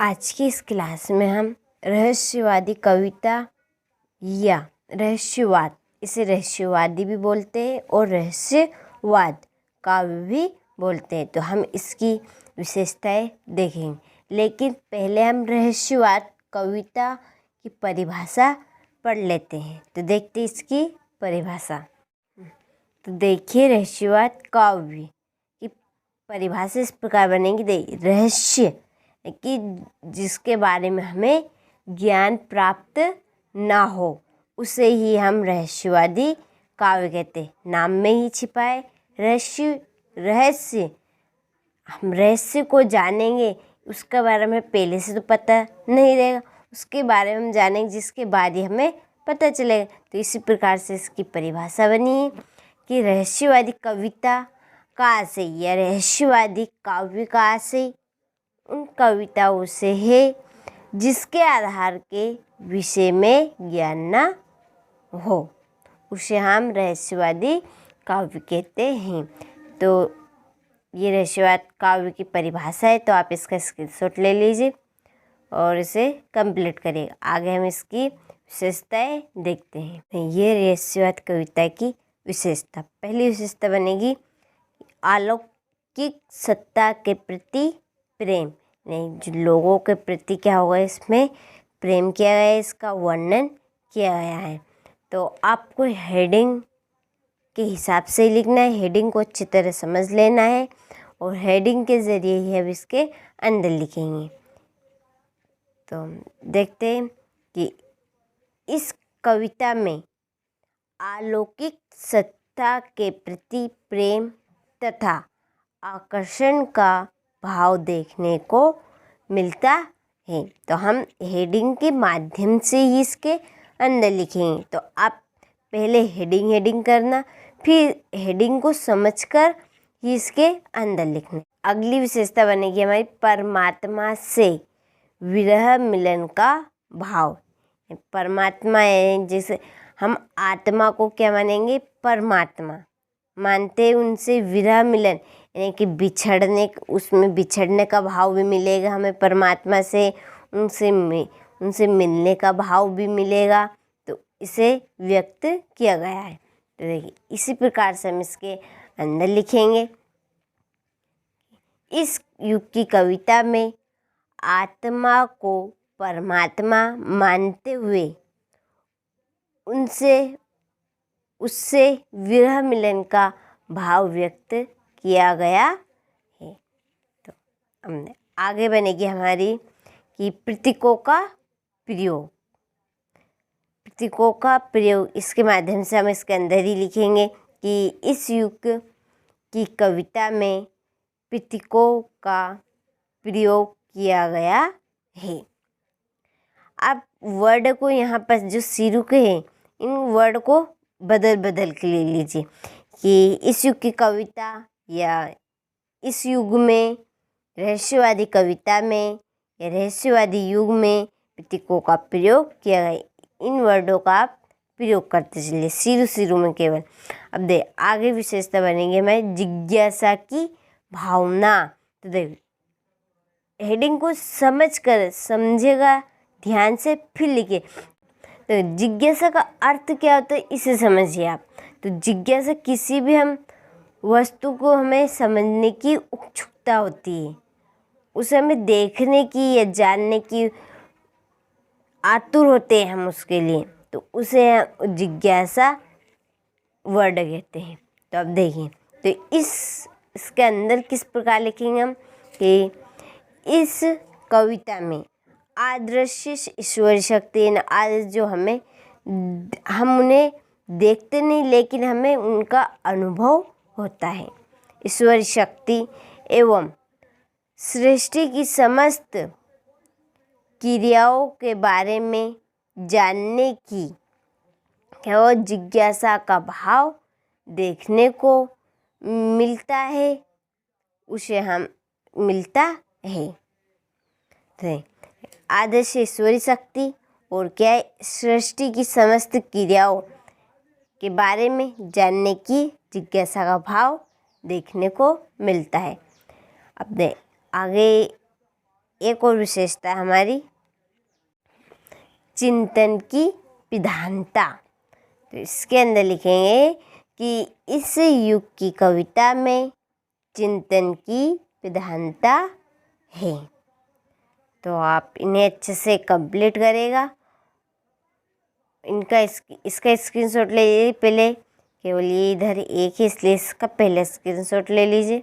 आज की इस क्लास में हम रहस्यवादी कविता या रहस्यवाद, इसे रहस्यवादी भी बोलते हैं और रहस्यवाद काव्य भी बोलते हैं। तो हम इसकी विशेषताएं देखेंगे, लेकिन पहले हम रहस्यवाद कविता की परिभाषा पढ़ लेते हैं। तो देखते हैं इसकी परिभाषा। तो देखिए, रहस्यवाद काव्य की परिभाषा इस प्रकार बनेगी। देखिए, रहस्य कि जिसके बारे में हमें ज्ञान प्राप्त ना हो, उसे ही हम रहस्यवादी काव्य कहते हैं। नाम में ही छिपा है रहस्य। हम रहस्य को जानेंगे, उसके बारे में पहले से तो पता नहीं रहेगा, उसके बारे में हम जानेंगे जिसके बाद ही हमें पता चलेगा। तो इसी प्रकार से इसकी परिभाषा बनी है कि रहस्यवादी कविता का आशय या रहस्यवादी काव्य का आशय उन कविताओं से है जिसके आधार के विषय में ज्ञान न हो, उसे हम रहस्यवादी काव्य कहते हैं। तो ये रहस्यवाद काव्य की परिभाषा है। तो आप इसका स्क्रीनशॉट ले लीजिए और इसे कंप्लीट करिएगा। आगे हम इसकी विशेषताएं देखते हैं। ये रहस्यवाद कविता की विशेषता, पहली विशेषता बनेगी अलौकिक सत्ता के प्रति प्रेम। नहीं, जो लोगों के प्रति क्या होगा, इसमें प्रेम किया गया है, इसका वर्णन किया गया है। तो आपको हेडिंग के हिसाब से ही लिखना है, हेडिंग को अच्छी तरह समझ लेना है और हेडिंग के ज़रिए ही हम इसके अंदर लिखेंगे। तो देखते हैं कि इस कविता में अलौकिक सत्ता के प्रति प्रेम तथा आकर्षण का भाव देखने को मिलता है। तो हम हेडिंग के माध्यम से ही इसके अंदर लिखेंगे। तो आप पहले हेडिंग करना, फिर हेडिंग को समझकर ही इसके अंदर लिखना। अगली विशेषता बनेगी हमारी परमात्मा से विरह मिलन का भाव। परमात्मा है, जैसे हम आत्मा को क्या मानेंगे, परमात्मा मानते हैं, उनसे विरह मिलन यानी कि उसमें बिछड़ने का भाव भी मिलेगा हमें परमात्मा से, उनसे मिलने का भाव भी मिलेगा। तो इसे व्यक्त किया गया है। तो देखिए, इसी प्रकार से हम इसके अंदर लिखेंगे। इस युग की कविता में आत्मा को परमात्मा मानते हुए उससे विरह मिलन का भाव व्यक्त किया गया है। तो हमने आगे बनेगी हमारी कि प्रतीकों का प्रयोग। प्रतीकों का प्रयोग, इसके माध्यम से हम इसके अंदर ही लिखेंगे कि इस युग की कविता में प्रतीकों का प्रयोग किया गया है। आप वर्ड को यहाँ पर जो सिरुक है, इन वर्ड को बदल के ले लीजिए कि इस युग की कविता या इस युग में रहस्यवादी कविता में या रहस्यवादी युग में प्रतीकों का प्रयोग किया गया। इन वर्डों का आप प्रयोग करते चलिए सिरु में केवल। अब आगे विशेषता बनेगी हमारी जिज्ञासा की भावना। तो देख, हेडिंग को समझेगा ध्यान से, फिर लिखिए। तो जिज्ञासा का अर्थ क्या होता है, इसे समझिए आप। तो जिज्ञासा किसी भी हम वस्तु को हमें समझने की उत्सुकता होती है, उसे हमें देखने की या जानने की आतुर होते हैं हम उसके लिए, तो उसे जिज्ञासा वर्ड कहते हैं। तो अब देखिए, तो इसके अंदर किस प्रकार लिखेंगे हम कि इस कविता में अदृश्य ईश्वरी शक्ति, आज जो हम उन्हें देखते नहीं लेकिन हमें उनका अनुभव होता है, ईश्वरी शक्ति एवं सृष्टि की समस्त क्रियाओं के बारे में जानने की क्या जिज्ञासा का भाव देखने को मिलता है, उसे हम मिलता है। तो आदर्श ईश्वरी शक्ति और क्या है, सृष्टि की समस्त क्रियाओं के बारे में जानने की जिज्ञासा का भाव देखने को मिलता है। अब आगे एक और विशेषता है हमारी चिंतन की प्रधानता। तो इसके अंदर लिखेंगे कि इस युग की कविता में चिंतन की प्रधानता है। तो आप इन्हें अच्छे से कंप्लीट करेगा। इसका स्क्रीनशॉट ले लीजिए पहले, केवल ये इधर एक ही इसलिए इसका पहले स्क्रीनशॉट ले लीजिए।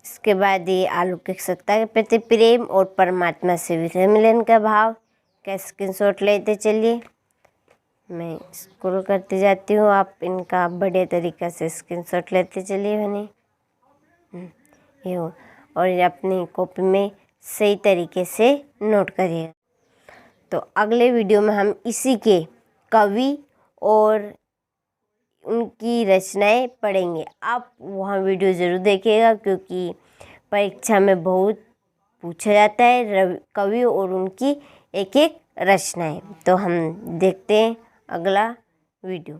इसके बाद ये आलौकिकता के प्रति प्रेम और परमात्मा से विरह मिलन का भाव का स्क्रीनशॉट लेते चलिए। मैं स्क्रॉल करते जाती हूँ, आप इनका बढ़िया तरीक़ा से स्क्रीनशॉट लेते चलिए बने ये हो, और अपनी कॉपी में सही तरीके से नोट करिए। तो अगले वीडियो में हम इसी के कवि और उनकी रचनाएं पढ़ेंगे। आप वहाँ वीडियो ज़रूर देखिएगा, क्योंकि परीक्षा में बहुत पूछा जाता है कवि और उनकी एक एक रचनाएं। तो हम देखते हैं अगला वीडियो।